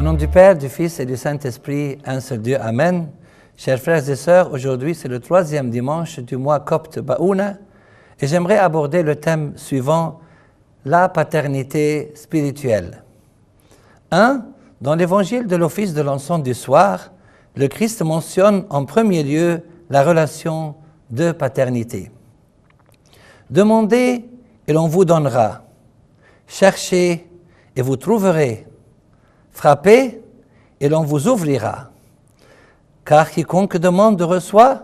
nom du Père, du Fils et du Saint-Esprit, un seul Dieu, Amen. Chers frères et sœurs, aujourd'hui c'est le 3e dimanche du mois copte Baouna et j'aimerais aborder le thème suivant, la paternité spirituelle. 1. Dans l'évangile de l'office de l'encens du soir, le Christ mentionne en premier lieu la relation de paternité. Demandez et l'on vous donnera. Cherchez et vous trouverez. Frappez et l'on vous ouvrira. Car quiconque demande reçoit,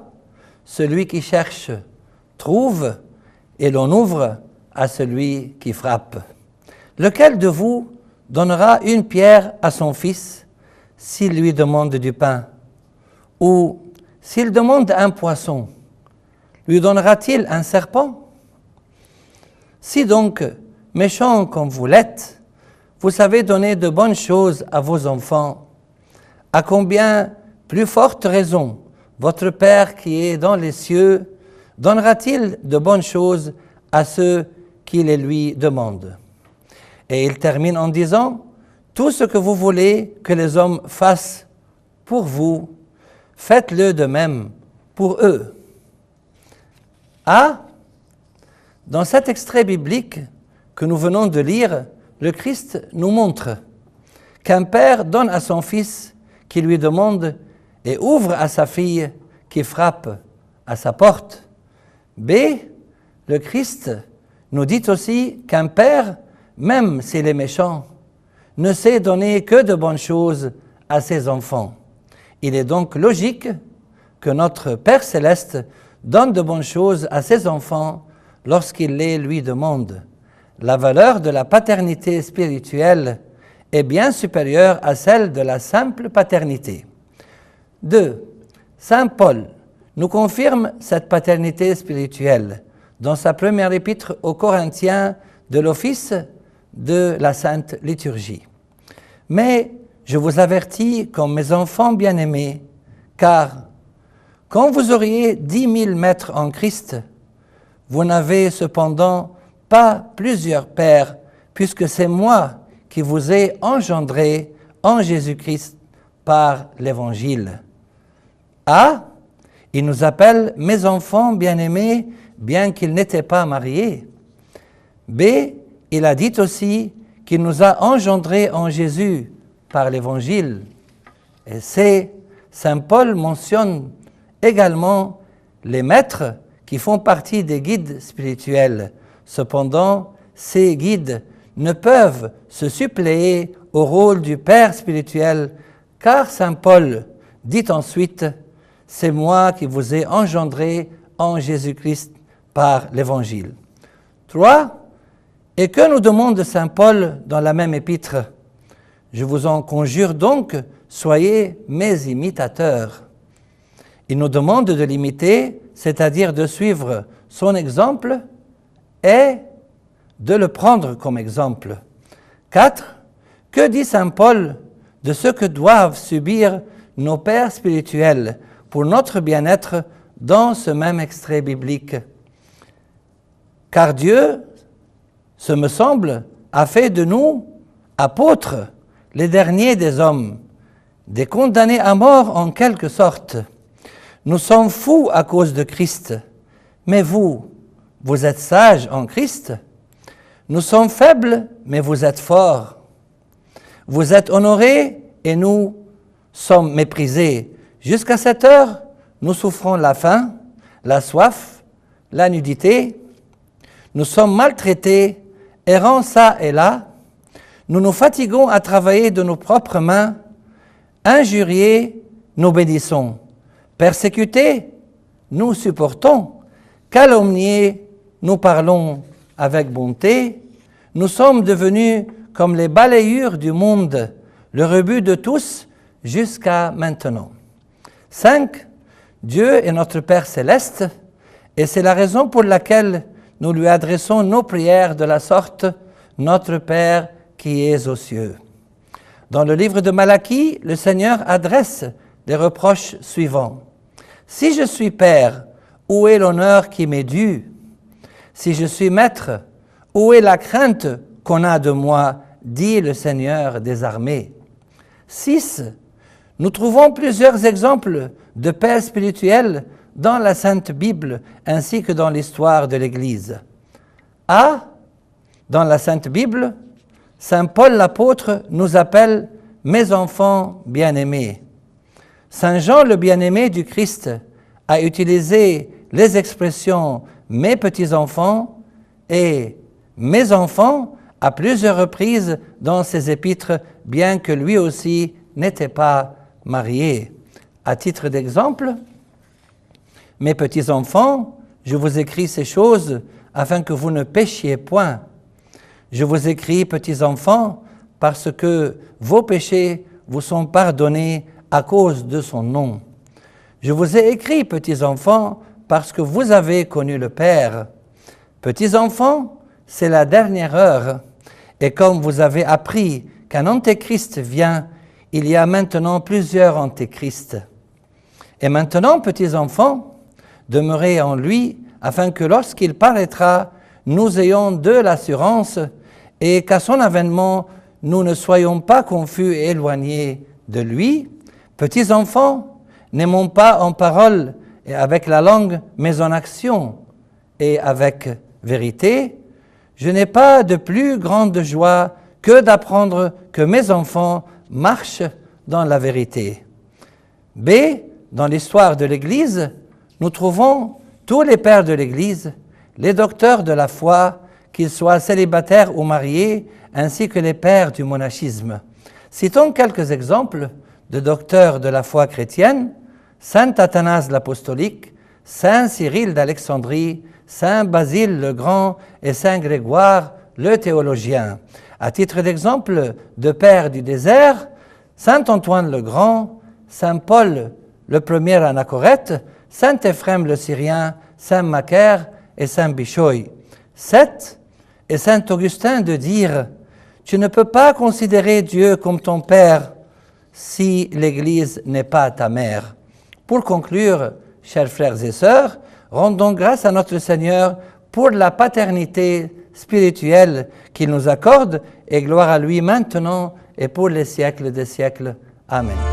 celui qui cherche trouve, et l'on ouvre à celui qui frappe. Lequel de vous donnera une pierre à son fils s'il lui demande du pain? Ou s'il demande un poisson, lui donnera-t-il un serpent? Si donc, méchants comme vous l'êtes, vous savez donner de bonnes choses à vos enfants, à combien plus forte raison votre Père qui est dans les cieux donnera-t-il de bonnes choses à ceux qui les lui demandent? Et il termine en disant, tout ce que vous voulez que les hommes fassent pour vous, faites-le de même pour eux. Dans cet extrait biblique que nous venons de lire, le Christ nous montre qu'un père donne à son fils qui lui demande et ouvre à sa fille qui frappe à sa porte. B. Le Christ nous dit aussi qu'un père, même s'il est méchant, ne sait donner que de bonnes choses à ses enfants. Il est donc logique que notre Père céleste donne de bonnes choses à ses enfants lorsqu'il les lui demande. La valeur de la paternité spirituelle est bien supérieure à celle de la simple paternité. 2. Saint Paul nous confirme cette paternité spirituelle dans sa première épître aux Corinthiens de l'office de la Sainte Liturgie. Mais je vous avertis comme mes enfants bien-aimés, car quand vous auriez 10 000 maîtres en Christ, vous n'avez cependant pas plusieurs pères, puisque c'est moi qui vous ai engendré en Jésus-Christ par l'Évangile. Il nous appelle « mes enfants bien-aimés », bien qu'ils n'étaient pas mariés. B. Il a dit aussi qu'il nous a engendrés en Jésus par l'Évangile. Et C. Saint Paul mentionne également les maîtres qui font partie des guides spirituels. Cependant, ces guides ne peuvent se suppléer au rôle du Père spirituel, car Saint Paul dit ensuite « C'est moi qui vous ai engendré en Jésus-Christ par l'Évangile ». 3. Et que nous demande Saint Paul dans la même épître? Je vous en conjure donc, soyez mes imitateurs. Il nous demande de l'imiter, c'est-à-dire de suivre son exemple et de le prendre comme exemple. 4. Que dit Saint Paul de ce que doivent subir nos pères spirituels pour notre bien-être dans ce même extrait biblique? Car Dieu, ce me semble, a fait de nous apôtres, les derniers des hommes, des condamnés à mort en quelque sorte. Nous sommes fous à cause de Christ, mais vous êtes sages en Christ. Nous sommes faibles, mais vous êtes forts. Vous êtes honorés et nous sommes méprisés. Jusqu'à cette heure, nous souffrons la faim, la soif, la nudité. Nous sommes maltraités, errants çà et là. Nous nous fatiguons à travailler de nos propres mains. Injuriés, nous bénissons. Persécutés, nous supportons. Calomniés, nous parlons avec bonté. Nous sommes devenus comme les balayures du monde, le rebut de tous jusqu'à maintenant. 5. Dieu est notre Père céleste et c'est la raison pour laquelle nous lui adressons nos prières de la sorte, notre Père qui es aux cieux. Dans le livre de Malachie, le Seigneur adresse les reproches suivants. Si je suis Père, où est l'honneur qui m'est dû? Si je suis Maître, où est la crainte qu'on a de moi, dit le Seigneur des armées. 6. Nous trouvons plusieurs exemples de pères spirituels dans la Sainte Bible ainsi que dans l'histoire de l'Église. A. Dans la Sainte Bible, Saint Paul l'apôtre nous appelle « Mes enfants bien-aimés ». Saint Jean le bien-aimé du Christ a utilisé les expressions « mes petits-enfants » et « mes enfants » à plusieurs reprises dans ses épîtres, bien que lui aussi n'était pas marié. À titre d'exemple, « Mes petits-enfants, je vous écris ces choses afin que vous ne péchiez point. Je vous écris, petits-enfants, parce que vos péchés vous sont pardonnés à cause de son nom. Je vous ai écrit, petits-enfants, parce que vous avez connu le Père. Petits-enfants, c'est la dernière heure, et comme vous avez appris qu'un antéchrist vient, il y a maintenant plusieurs antéchrists. Et maintenant, petits-enfants, demeurez en lui, afin que lorsqu'il paraîtra, nous ayons de l'assurance, et qu'à son avènement, nous ne soyons pas confus et éloignés de lui. Petits-enfants, n'aimons pas en parole et avec la langue, mais en action et avec vérité. Je n'ai pas de plus grande joie que d'apprendre que mes enfants marchent dans la vérité. B. Dans l'histoire de l'Église, nous trouvons tous les pères de l'Église, les docteurs de la foi, qu'ils soient célibataires ou mariés, ainsi que les pères du monachisme. Citons quelques exemples de docteurs de la foi chrétienne: Saint Athanase l'apostolique, Saint Cyril d'Alexandrie, Saint Basile le Grand et Saint Grégoire le théologien. À titre d'exemple de pères du désert, Saint Antoine le Grand, Saint Paul le premier anachorète, Saint Éphrem le Syrien, Saint Macaire et Saint Bishoy. 7. Et Saint Augustin de dire « Tu ne peux pas considérer Dieu comme ton Père si l'Église n'est pas ta mère. » Pour conclure, chers frères et sœurs, rendons grâce à notre Seigneur pour la paternité spirituelle qu'il nous accorde, et gloire à lui maintenant et pour les siècles des siècles. Amen.